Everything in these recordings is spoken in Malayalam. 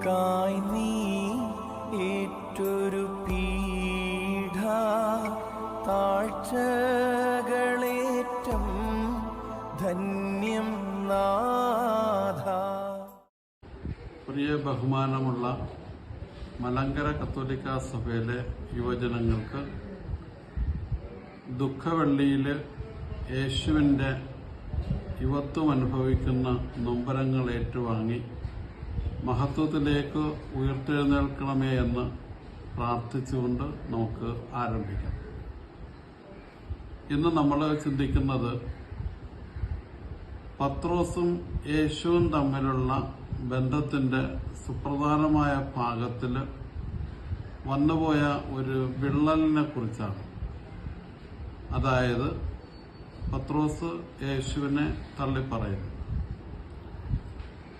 എനിക്കായി നീ ഏറ്റൊരു പീഡ താഴ്ചകളേറ്റം ധന്യം നാഥ. പ്രിയ ബഹുമാനമുള്ള മലങ്കര കത്തോലിക്ക സഭയിലെ യുവജനങ്ങൾക്ക് ദുഃഖവെള്ളിയിൽ യേശുവിൻ്റെ യുവത്വം അനുഭവിക്കുന്ന നൊമ്പരങ്ങൾ ഏറ്റുവാങ്ങി മഹത്വത്തിലേക്ക് ഉയർത്തെഴുന്നേൽക്കണമേ എന്ന് പ്രാർത്ഥിച്ചുകൊണ്ട് നമുക്ക് ആരംഭിക്കാം. ഇന്ന് നമ്മൾ ചിന്തിക്കുന്നത് പത്രോസും യേശുവും തമ്മിലുള്ള ബന്ധത്തിന്റെ സുപ്രധാനമായ ഭാഗത്തിൽ വന്നുപോയ ഒരു വിള്ളലിനെ കുറിച്ചാണ്. അതായത് പത്രോസ് യേശുവിനെ തള്ളിപ്പറയുന്നു.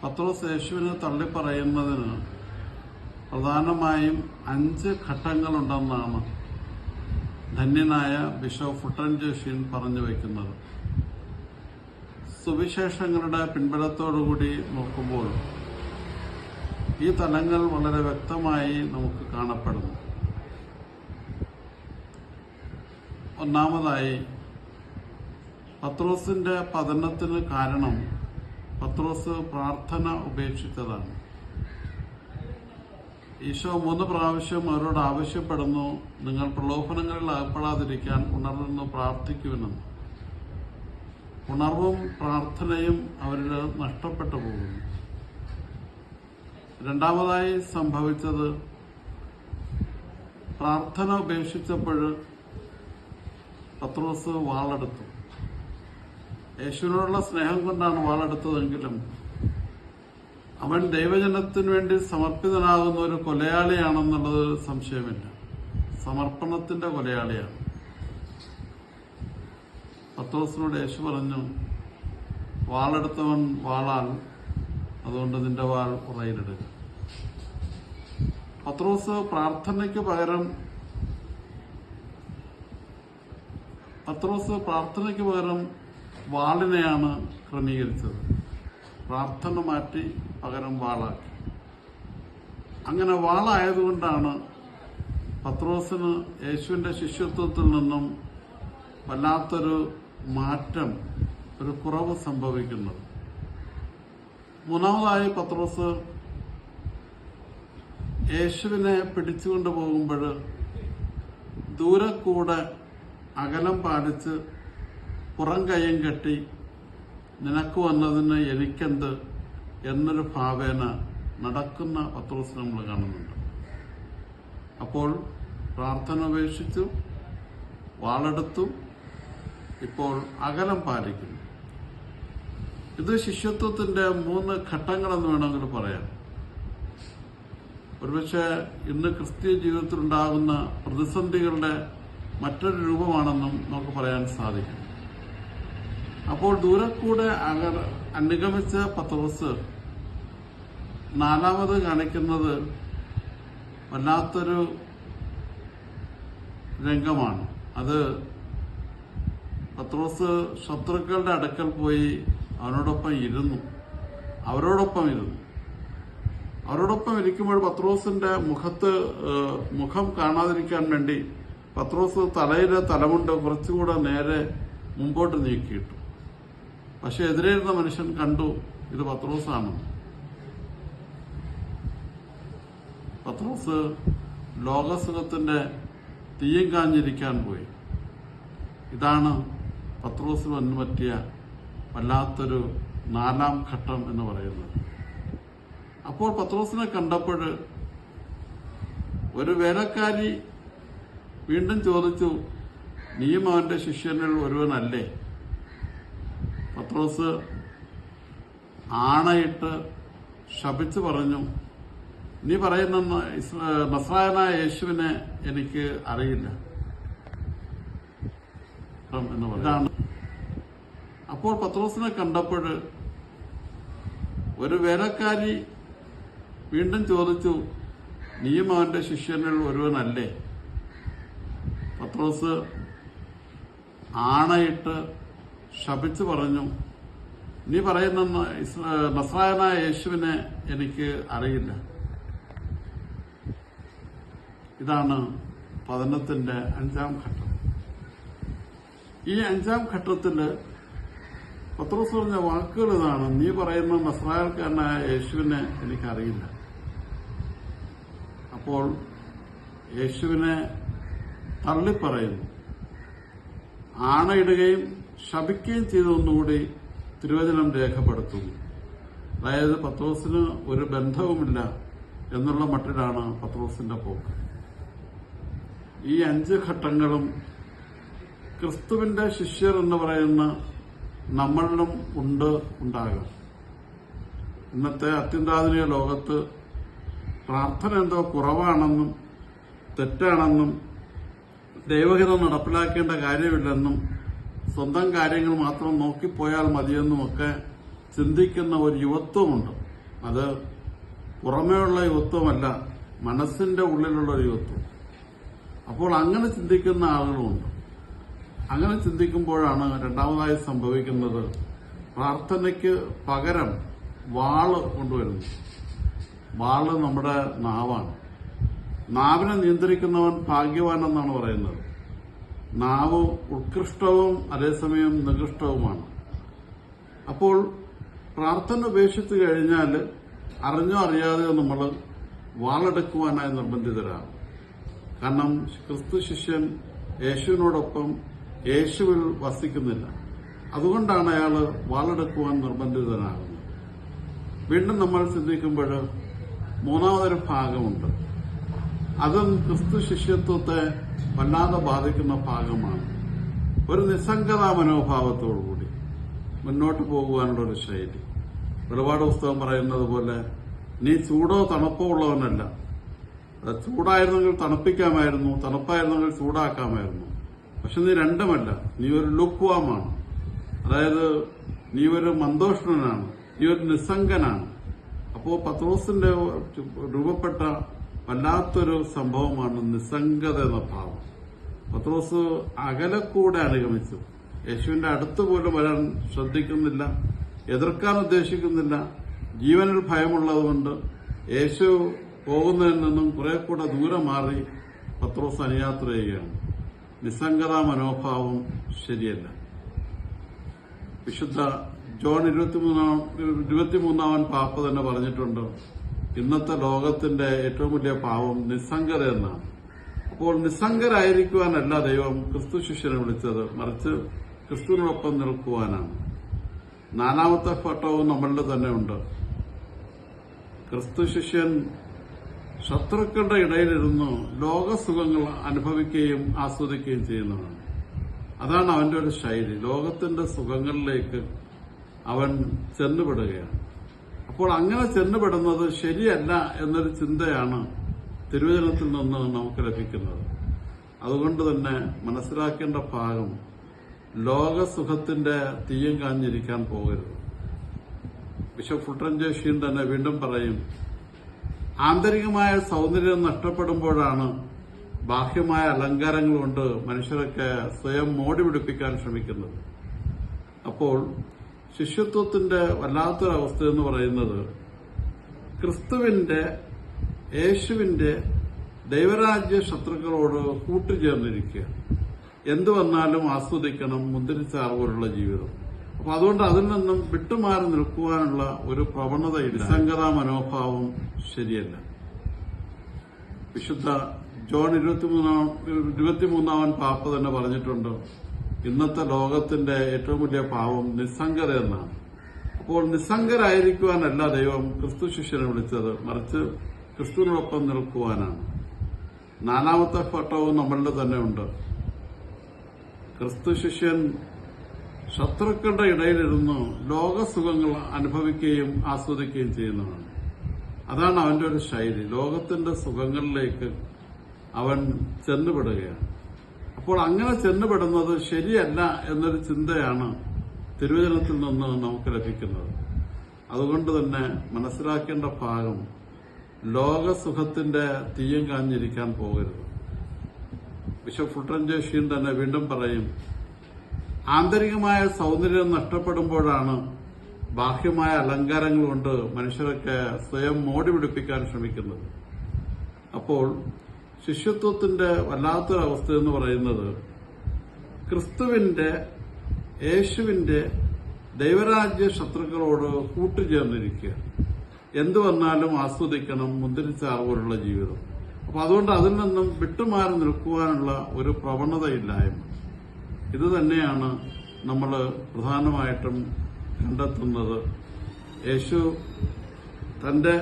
പത്രോസ് യേശുവിനെ തള്ളിപ്പറയുന്നതിന് പ്രധാനമായും 5 ഘട്ടങ്ങളുണ്ടെന്നാണ് ധന്യനായ ബിഷപ്പ് ഫുട്ടൻജേഷൻ പറഞ്ഞു വയ്ക്കുന്നത്. സുവിശേഷങ്ങളുടെ പിൻബലത്തോടുകൂടി നോക്കുമ്പോൾ ഈ തലങ്ങൾ വളരെ വ്യക്തമായി നമുക്ക് കാണപ്പെടുന്നു. ഒന്നാമതായി, പത്രോസിന്റെ പതനത്തിന് കാരണം പത്രോസ് പ്രാർത്ഥന ഉപേക്ഷിച്ചതാണ്. ഈശോ 3 പ്രാവശ്യം അവരോട് ആവശ്യപ്പെടുന്നു, നിങ്ങൾ പ്രലോഭനങ്ങളിൽ അകപ്പെടാതിരിക്കാൻ ഉണർന്ന് പ്രാർത്ഥിക്കുമെന്ന്. ഉണർവും പ്രാർത്ഥനയും അവരിൽ നഷ്ടപ്പെട്ടു പോകുന്നു. രണ്ടാമതായി സംഭവിച്ചത്, പ്രാർത്ഥന ഉപേക്ഷിച്ചപ്പോൾ പത്രോസ് വാളെടുത്തു. യേശുവിനോടുള്ള സ്നേഹം കൊണ്ടാണ് വാളെടുത്തതെങ്കിലും അവൻ ദൈവജനത്തിനു വേണ്ടി സമർപ്പിതനാകുന്ന ഒരു കൊലയാളിയാണെന്നുള്ളത് സംശയമില്ല. സമർപ്പണത്തിന്റെ കൊലയാളിയാണ്. പത്രോസിനോട് യേശു പറഞ്ഞു, വാളെടുത്തവൻ വാളാൽ, അതുകൊണ്ട് നിന്റെ വാൾ ഉറയിലിടുക. പത്രോസ് പ്രാർത്ഥനയ്ക്ക് പകരം വാളിനെയാണ് ക്രമീകരിച്ചത്. പ്രാർത്ഥന മാറ്റി പകരം വാളാക്കി. അങ്ങനെ വാളായതുകൊണ്ടാണ് പത്രോസിന് യേശുവിന്റെ ശിഷ്യത്വത്തിൽ നിന്നും വല്ലാത്തൊരു മാറ്റം, ഒരു കുറവ് സംഭവിക്കുന്നത്. മൂന്നാമതായി, പത്രോസ് യേശുവിനെ പിടിച്ചുകൊണ്ടു പോകുമ്പോൾ ദൂരെ കൂടെ അകലം പാലിച്ച് പുറം കയ്യും കെട്ടി നിനക്ക് വന്നതിന് എനിക്കെന്ത് എന്നൊരു ഭാവേന നടക്കുന്ന പത്രോസ് നമ്മൾ കാണുന്നുണ്ട്. അപ്പോൾ പ്രാർത്ഥന ഉപേക്ഷിച്ചു, വാളെടുത്തു, ഇപ്പോൾ അകലം പാലിക്കുന്നു. ഇത് ശിഷ്യത്വത്തിന്റെ 3 ഘട്ടങ്ങളെന്ന് വേണമെങ്കിൽ പറയാം. ഒരുപക്ഷെ ഇന്ന് ക്രിസ്തീയ ജീവിതത്തിലുണ്ടാകുന്ന പ്രതിസന്ധികളുടെ മറ്റൊരു രൂപമാണെന്നും നമുക്ക് പറയാൻ സാധിക്കും. അപ്പോൾ ദൂരെ കൂടെ അനുഗമിച്ച പത്രോസ് 4ാമത് കാണിക്കുന്നത് വല്ലാത്തൊരു രംഗമാണ്. അത് പത്രോസ് ശത്രുക്കളുടെ അടുക്കൽ പോയി അവരോടൊപ്പം ഇരിക്കുമ്പോൾ പത്രോസിന്റെ മുഖം കാണാതിരിക്കാൻ വേണ്ടി പത്രോസ് തലയിലെ തലമുണ്ട് കുറച്ചുകൂടെ നേരെ മുമ്പോട്ട് നീക്കിയിട്ടു. പക്ഷെ എതിരെയിരുന്ന മനുഷ്യൻ കണ്ടു ഇത് പത്രോസാണ്. പത്രോസ് ലോകസുഖത്തിന്റെ തീയും കാഞ്ഞിരിക്കാൻ പോയി. ഇതാണ് പത്രോസിന് വന്നു പറ്റിയ വല്ലാത്തൊരു 4ാം ഘട്ടം എന്ന് പറയുന്നത്. അപ്പോൾ പത്രോസിനെ കണ്ടപ്പോൾ ഒരു വേലക്കാരി വീണ്ടും ചോദിച്ചു, നീയും അവന്റെ ശിഷ്യനിൽ ഒരുവനല്ലേ? പത്രോസ് ആണയിട്ട് ശപിച്ചു പറഞ്ഞു, നീ പറയുന്ന നസ്രായനായ യേശുവിനെ എനിക്ക് അറിയില്ല എന്ന് പറഞ്ഞു. അപ്പോൾ പത്രോസിനെ കണ്ടപ്പോൾ ഒരു വേലക്കാരി വീണ്ടും ചോദിച്ചു, നീയും അവന്റെ ശിഷ്യനിൽ ഒരുവനല്ലേ? പത്രോസ് ആണയിട്ട് ശപിച്ചു പറഞ്ഞു, നീ പറയുന്ന നസ്രായനായ യേശുവിനെ എനിക്ക് അറിയില്ല ഇതാണ് പതനത്തിന്റെ 5-ാം ഘട്ടം. ഈ 5-ാം ഘട്ടത്തില് പത്രോസ് പറഞ്ഞ വാക്കുകൾ ഇതാണ്: നീ പറയുന്ന നസ്രായക്കാരനായ യേശുവിനെ എനിക്കറിയില്ല. അപ്പോൾ യേശുവിനെ തള്ളിപ്പറയുന്നു, ആണയിടുകയും ശപിക്കുകയും ചെയ്തൊന്നുകൂടി തിരുവചനം രേഖപ്പെടുത്തുന്നു. അതായത് പത്രോസിന് ഒരു ബന്ധവുമില്ല എന്നുള്ള മട്ടിലാണ് പത്രോസിന്റെ പോക്ക്. ഈ 5 ഘട്ടങ്ങളും ക്രിസ്തുവിന്റെ ശിഷ്യർ എന്ന് പറയുന്ന നമ്മളിലും ഉണ്ടാകാം. ഇന്നത്തെ അത്യന്താധുനിക ലോകത്ത് പ്രാർത്ഥന എന്തോ കുറവാണെന്നും തെറ്റാണെന്നും ദൈവഹിതം നടപ്പിലാക്കേണ്ട കാര്യമില്ലെന്നും സ്വന്തം കാര്യങ്ങൾ മാത്രം നോക്കിപ്പോയാൽ മതിയെന്നുമൊക്കെ ചിന്തിക്കുന്ന ഒരു യുവത്വമുണ്ട്. അത് പുറമേയുള്ള യുവത്വമല്ല, മനസ്സിന്റെ ഉള്ളിലുള്ള ഒരു യുവത്വം. അപ്പോൾ അങ്ങനെ ചിന്തിക്കുന്ന ആളുകളുമുണ്ട്. അങ്ങനെ ചിന്തിക്കുമ്പോഴാണ് രണ്ടാമതായി സംഭവിക്കുന്നത്, പ്രാർത്ഥനയ്ക്ക് പകരം വാള് കൊണ്ടുവരുന്നു. വാള് നമ്മുടെ നാവാണ്. നാവിനെ നിയന്ത്രിക്കുന്നവൻ ഭാഗ്യവാനെന്നാണ് പറയുന്നത്. നാവ് ഉത്കൃഷ്ടവും അതേസമയം നികൃഷ്ടവുമാണ്. അപ്പോൾ പ്രാർത്ഥന ഉപേക്ഷിച്ചു കഴിഞ്ഞാൽ അറിഞ്ഞോ അറിയാതെയോ നമ്മൾ വാളെടുക്കുവാനായി നിർബന്ധിതരാകും. കാരണം ക്രിസ്തു ശിഷ്യൻ യേശുവിനോടൊപ്പം യേശുവിൽ വസിക്കുന്നില്ല. അതുകൊണ്ടാണ് അയാൾ വാളെടുക്കുവാൻ നിർബന്ധിതനാകുന്നത്. വീണ്ടും നമ്മൾ ചിന്തിക്കുമ്പോൾ മൂന്നാമതൊരു ഭാഗമുണ്ട്. അതും ക്രിസ്തു ശിഷ്യത്വത്തെ വല്ലാതെ ബാധിക്കുന്ന ഭാഗമാണ്. ഒരു നിസ്സംഗതാ മനോഭാവത്തോടുകൂടി മുന്നോട്ട് പോകുവാനുള്ള ഒരു ശൈലി. വെളിപാട് പുസ്തകം പറയുന്നത് പോലെ, നീ ചൂടോ തണുപ്പോ ഉള്ളവനല്ല. ചൂടായിരുന്നെങ്കിൽ തണുപ്പിക്കാമായിരുന്നു, തണുപ്പായിരുന്നെങ്കിൽ ചൂടാക്കാമായിരുന്നു. പക്ഷെ നീ രണ്ടുമല്ല, നീ ഒരു ലുക്വാമാണ്. അതായത് നീ ഒരു മന്ദോഷ്ണനാണ്, നീ ഒരു നിസ്സംഗനാണ്. അപ്പോ പത്രോസിന്റെ രൂപപ്പെട്ട വല്ലാത്തൊരു സംഭവമാണ് നിസ്സംഗത എന്ന ഭാവം. പത്രോസ് അകലക്കൂടെ അനുഗമിച്ചു. യേശുവിന്റെ അടുത്ത് പോലും വരാൻ ശ്രദ്ധിക്കുന്നില്ല, എതിർക്കാൻ ഉദ്ദേശിക്കുന്നില്ല. ജീവനിൽ ഭയമുള്ളതുകൊണ്ട് യേശു പോകുന്നതിൽ നിന്നും കുറെ കൂടെ ദൂരം മാറി പത്രോസ് അനുയാത്ര ചെയ്യുകയാണ്. നിസ്സംഗതാ മനോഭാവം ശരിയല്ല. വിശുദ്ധ ജോൺ 23-ാമൻ പാപ്പ തന്നെ പറഞ്ഞിട്ടുണ്ട്, ഇന്നത്തെ ലോകത്തിന്റെ ഏറ്റവും വലിയ പാവം നിസ്സംഗത എന്നാണ്. അപ്പോൾ നിസ്സംഗരായിരിക്കുവാനല്ല ദൈവം ക്രിസ്തു ശിഷ്യനെ വിളിച്ചത്, മറിച്ച് ക്രിസ്തുവിനോടൊപ്പം നിൽക്കുവാനാണ്. 4-ാമത്തെ ഘട്ടവും നമ്മളുടെ തന്നെ ഉണ്ട്. ക്രിസ്തു ശിഷ്യൻ ശത്രുക്കളുടെ ഇടയിലിരുന്ന് ലോകസുഖങ്ങൾ അനുഭവിക്കുകയും ആസ്വദിക്കുകയും ചെയ്യുന്നതാണ്. അതാണ് അവന്റെ ഒരു ശൈലി. ലോകത്തിന്റെ സുഖങ്ങളിലേക്ക് അവൻ ചെന്നുപെടുകയാണ്. അപ്പോൾ അങ്ങനെ ചെന്നുപെടുന്നത് ശരിയല്ല എന്നൊരു ചിന്തയാണ് തിരുവചനത്തിൽ നിന്ന് നമുക്ക് ലഭിക്കുന്നത്. അതുകൊണ്ട് തന്നെ മനസ്സിലാക്കേണ്ട ഭാഗം, ലോകസുഖത്തിന്റെ തീയും കാഞ്ഞിരിക്കാൻ പോകരുത്. ബിഷപ്പ് ഫുൾട്ടൻ ജോഷിയും തന്നെ വീണ്ടും പറയും, ആന്തരികമായ സൗന്ദര്യം നഷ്ടപ്പെടുമ്പോഴാണ് ബാഹ്യമായ അലങ്കാരങ്ങൾ കൊണ്ട് മനുഷ്യരൊക്കെ സ്വയം മോടി പിടിപ്പിക്കാൻ ശ്രമിക്കുന്നത്. അപ്പോൾ ശിഷ്യത്വത്തിന്റെ വല്ലാത്തൊരവസ്ഥ എന്ന് പറയുന്നത്, ക്രിസ്തുവിന്റെ യേശുവിന്റെ ദൈവരാജ്യ ശത്രുക്കളോട് കൂട്ടുചേർന്നിരിക്കുക. എന്തു വന്നാലും ആസ്വദിക്കണം, മുന്തിരിച്ചാറ് പോലുള്ള ജീവിതം. അപ്പൊ അതുകൊണ്ട് അതിൽ നിന്നും വിട്ടുമാറി നിൽക്കുവാനുള്ള ഒരു പ്രവണതയില്ല. നിസ്സംഗതാ മനോഭാവം ശരിയല്ല. വിശുദ്ധ ജോൺ 23-ാമൻ പാപ്പ തന്നെ പറഞ്ഞിട്ടുണ്ട്, ഇന്നത്തെ ലോകത്തിന്റെ ഏറ്റവും വലിയ പാവം നിസ്സംഗത എന്നാണ്. അപ്പോൾ നിസ്സംഗരായിരിക്കുവാനല്ല ദൈവം ക്രിസ്തു ശിഷ്യനെ വിളിച്ചത്, മറിച്ച് ക്രിസ്തുവിനോടൊപ്പം നിൽക്കുവാനാണ്. 4-ാമത്തെ ഘട്ടവും നമ്മളുടെ തന്നെ ഉണ്ട്. ക്രിസ്തു ശിഷ്യൻ ശത്രുക്കളുടെ ഇടയിലിരുന്ന് ലോകസുഖങ്ങൾ അനുഭവിക്കുകയും ആസ്വദിക്കുകയും ചെയ്യുന്നതാണ്. അതാണ് അവന്റെ ഒരു ശൈലി. ലോകത്തിന്റെ സുഖങ്ങളിലേക്ക് അവൻ ചെന്നുപെടുകയാണ്. അപ്പോൾ അങ്ങനെ ചെന്നുപെടുന്നത് ശരിയല്ല എന്നൊരു ചിന്തയാണ് തിരുവചനത്തിൽ നിന്ന് നമുക്ക് ലഭിക്കുന്നത്. അതുകൊണ്ട് തന്നെ മനസ്സിലാക്കേണ്ട ഭാഗം, ലോകസുഖത്തിന്റെ തീയും കാഞ്ഞിരിക്കാൻ പോകരുത്. ബിഷപ്പ് ഫുൾട്ടൻ ജോഷിയും തന്നെ വീണ്ടും പറയും, ആന്തരികമായ സൗന്ദര്യം നഷ്ടപ്പെടുമ്പോഴാണ് ബാഹ്യമായ അലങ്കാരങ്ങൾ കൊണ്ട് മനുഷ്യരൊക്കെ സ്വയം മോടി പിടിപ്പിക്കാൻ ശ്രമിക്കുന്നത്. അപ്പോൾ ശിഷ്യത്വത്തിന്റെ വല്ലാത്തൊരവസ്ഥ എന്ന് പറയുന്നത് യേശുവിന്റെ ദൈവരാജ്യ ശത്രുക്കളോട് കൂട്ടുചേർന്നിരിക്കുക. എന്തു വന്നാലും ആസ്വദിക്കണം, മുന്തിരിച്ചാറ് പോലുള്ള ജീവിതം. അപ്പൊ അതുകൊണ്ട് അതിൽ നിന്നും വിട്ടുമാറി നിൽക്കുവാനുള്ള ഒരു പ്രവണതയില്ലായ്മ. ഇത് തന്നെയാണ് നമ്മൾ പ്രധാനമായിട്ടും കണ്ടെത്തുന്നത്. യേശു തന്റെ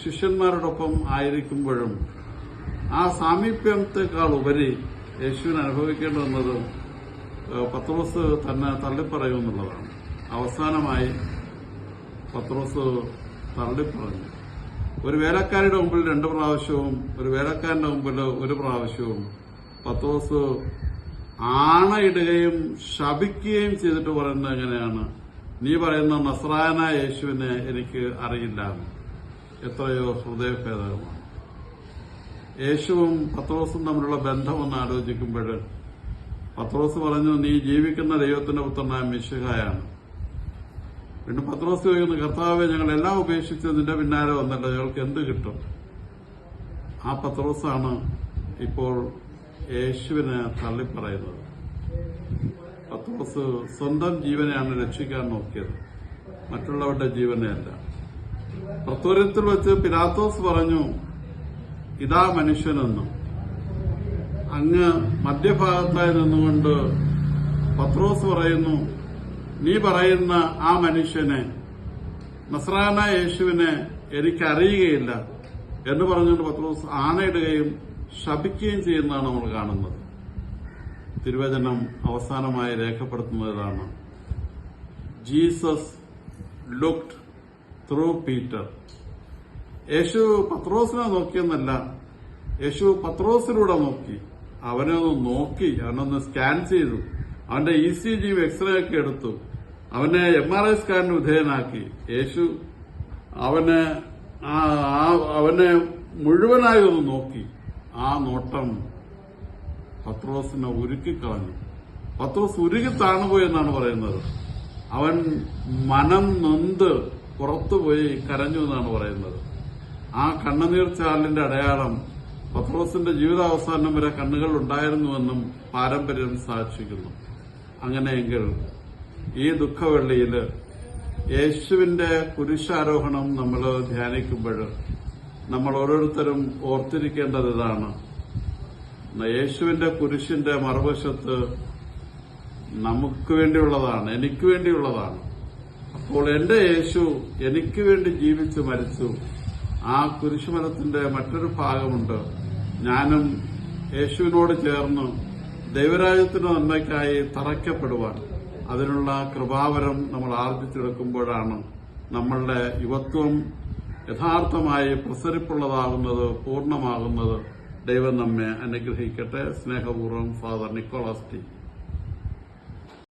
ശിഷ്യന്മാരോടൊപ്പം ആയിരിക്കുമ്പോഴും ആ സാമീപ്യത്തെക്കാൾ ഉപരി യേശുവിന് അനുഭവിക്കേണ്ടി വന്നത് പത്രോസ് തന്നെ തള്ളിപ്പറയുമെന്നുള്ളതാണ്. അവസാനമായി പത്രോസ് തള്ളിപ്പറഞ്ഞു. ഒരു വേലക്കാരിയുടെ മുമ്പിൽ 2 പ്രാവശ്യവും ഒരു വേലക്കാരന്റെ മുമ്പിൽ 1 പ്രാവശ്യവും പത്രോസ് ആണയിടുകയും ശപിക്കുകയും ചെയ്തിട്ട് പറയുന്നത് എങ്ങനെയാണ്? നീ പറയുന്ന നസ്രായനായ യേശുവിനെ എനിക്ക് അറിയില്ല. എത്രയോ ഹൃദയഭേദകമാണ്. യേശുവും പത്രോസും തമ്മിലുള്ള ബന്ധമെന്ന് ആലോചിക്കുമ്പോൾ പത്രോസ് പറഞ്ഞു, നീ ജീവിക്കുന്ന ദൈവത്തിന്റെ പുത്രനായ മിശിഹായാണ്. വീണ്ടും പത്രോസ് ചോദിക്കുന്നു, കർത്താവെ, ഞങ്ങളെല്ലാം ഉപേക്ഷിച്ച് നിന്റെ പിന്നാലെ വന്നല്ലോ, ഞങ്ങൾക്ക് എന്ത് കിട്ടും? ആ പത്രോസാണ് ഇപ്പോൾ യേശുവിനെ തള്ളിപ്പറയുന്നത്. പത്രോസ് സ്വന്തം ജീവനെയാണ് രക്ഷിക്കാൻ നോക്കിയത്, മറ്റുള്ളവരുടെ ജീവനെയല്ല. പ്രത്തോര്യത്തിൽ വെച്ച് പിലാത്തോസ് പറഞ്ഞു, ഇതാ മനുഷ്യനെന്നും. അങ്ങ് മധ്യഭാഗത്തായി നിന്നുകൊണ്ട് പത്രോസ് പറയുന്നു, നീ പറയുന്ന ആ മനുഷ്യനെ, നസ്രായനായ യേശുവിനെ എനിക്കറിയുകയില്ല എന്ന് പറഞ്ഞുകൊണ്ട് പത്രോസ് ആണയിടുകയും ശപിക്കുകയും ചെയ്യുന്നതാണ് നമ്മൾ കാണുന്നത്. തിരുവചനം അവസാനമായി രേഖപ്പെടുത്തുന്നതാണ്, ജീസസ് ലുക്ഡ് ത്രൂ പീറ്റർ. യേശു പത്രോസിനെ നോക്കിയെന്നല്ല, യേശു പത്രോസിലൂടെ നോക്കി. അവനെ നോക്കി, അവനൊന്ന് സ്കാൻ ചെയ്തു, അവന്റെ ECG എക്സ്റേ ഒക്കെ എടുത്തു, അവനെ MRI സ്കാനിന് വിധേയനാക്കി. യേശു അവനെ മുഴുവനായി ഒന്ന് നോക്കി. ആ നോട്ടം പത്രോസിനെ ഉരുക്കിക്കളഞ്ഞു. പത്രോസ് ഉരുകി താണുപോയി എന്നാണ് പറയുന്നത്. അവൻ മനം നൊന്ത് പുറത്തുപോയി കരഞ്ഞു എന്നാണ് പറയുന്നത്. ആ കണ്ണുനീർ ചാലിന്റെ അടയാളം പത്രോസിന്റെ ജീവിതാവസാനം വരെ കണ്ണുകൾ ഉണ്ടായിരുന്നുവെന്നും പാരമ്പര്യം സാക്ഷിക്കുന്നു. അങ്ങനെയെങ്കിൽ ഈ ദുഃഖവെള്ളിയിൽ യേശുവിന്റെ കുരിശാരോഹണം നമ്മൾ ധ്യാനിക്കുമ്പോൾ നമ്മൾ ഓരോരുത്തരും ഓർത്തിരിക്കേണ്ടത് ഇതാണ്, യേശുവിന്റെ കുരിശിന്റെ മറുവശത്ത് നമുക്ക് വേണ്ടിയുള്ളതാണ്, എനിക്ക് വേണ്ടിയുള്ളതാണ്. അപ്പോൾ എന്റെ യേശു എനിക്ക് വേണ്ടി ജീവിച്ചു മരിച്ചു. ആ കുരിശുമരത്തിന്റെ മറ്റൊരു ഭാഗമുണ്ട്, ഞാനും യേശുവിനോട് ചേർന്ന് ദൈവരാജ്യത്തിന്റെ നന്മയ്ക്കായി തറയ്ക്കപ്പെടുവാൻ. അതിനുള്ള കൃപാവരം നമ്മൾ ആർജിച്ചെടുക്കുമ്പോഴാണ് നമ്മളുടെ യുവത്വം യഥാർത്ഥമായി പ്രസരിപ്പുള്ളതാകുന്നത്, പൂർണ്ണമാകുന്നത്. ദൈവം നമ്മെ അനുഗ്രഹിക്കട്ടെ. സ്നേഹപൂർവ്വം ഫാദർ നിക്കോളാസ് ടി.